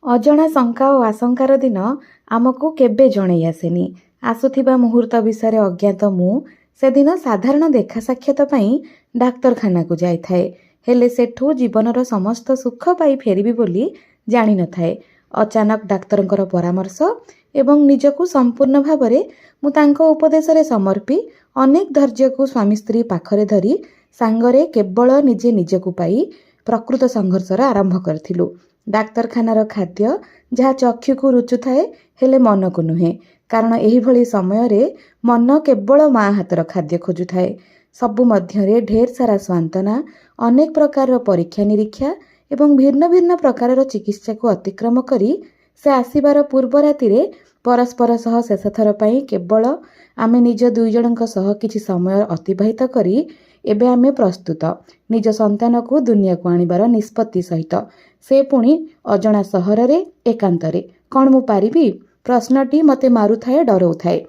ଅଜଣା ଶଙ୍କା ଓ ଆଶଙ୍କାର ଦିନ ଆମକୁ କେବେ ଜଣେଇ ଆସେନି। ଆସୁଥିବା ମୁହୂର୍ତ୍ତ ବିଷୟରେ ଅଜ୍ଞାତ ମୁଁ ସେଦିନ ସାଧାରଣ ଦେଖା ସାକ୍ଷାତ ପାଇଁ ଡାକ୍ତରଖାନାକୁ ଯାଇଥାଏ। ହେଲେ ସେଠୁ ଜୀବନର ସମସ୍ତ ସୁଖ ପାଇ ଫେରିବି ବୋଲି ଜାଣିନଥାଏ। ଅଚାନକ ଡାକ୍ତରଙ୍କର ପରାମର୍ଶ ଏବଂ ନିଜକୁ ସମ୍ପୂର୍ଣ୍ଣ ଭାବରେ ମୁଁ ତାଙ୍କ ଉପଦେଶରେ ସମର୍ପି ଅନେକ ଧୈର୍ଯ୍ୟକୁ ସ୍ୱାମୀ ସ୍ତ୍ରୀ ପାଖରେ ଧରି ସାଙ୍ଗରେ କେବଳ ନିଜେ ନିଜକୁ ପାଇ ପ୍ରକୃତ ସଂଘର୍ଷର ଆରମ୍ଭ କରିଥିଲୁ। ଡାକ୍ତରଖାନାର ଖାଦ୍ୟ ଯାହା ଚକ୍ଷୁକୁ ରୁଚୁଥାଏ ହେଲେ ମନକୁ ନୁହେଁ, କାରଣ ଏହିଭଳି ସମୟରେ ମନ କେବଳ ମା ହାତର ଖାଦ୍ୟ ଖୋଜୁଥାଏ। ସବୁ ମଧ୍ୟରେ ଢେର ସାରା ସାନ୍ତ୍ୱନା, ଅନେକ ପ୍ରକାରର ପରୀକ୍ଷା ନିରୀକ୍ଷା ଏବଂ ଭିନ୍ନ ଭିନ୍ନ ପ୍ରକାରର ଚିକିତ୍ସାକୁ ଅତିକ୍ରମ କରି ସେ ଆସିବାର ପୂର୍ବ ରାତିରେ ପରସ୍ପର ସହ ଶେଷଥର ପାଇଁ କେବଳ ଆମେ ନିଜ ଦୁଇ ଜଣଙ୍କ ସହ କିଛି ସମୟ ଅତିବାହିତ କରି ଏବେ ଆମେ ପ୍ରସ୍ତୁତ ନିଜ ସନ୍ତାନକୁ ଦୁନିଆକୁ ଆଣିବାର ନିଷ୍ପତ୍ତି ସହିତ। ସେ ପୁଣି ଅଜଣା ସହରରେ ଏକାନ୍ତରେ। କ'ଣ ମୁଁ ପାରିବି? ପ୍ରଶ୍ନଟି ମୋତେ ମାରୁଥାଏ, ଡରଉଥାଏ।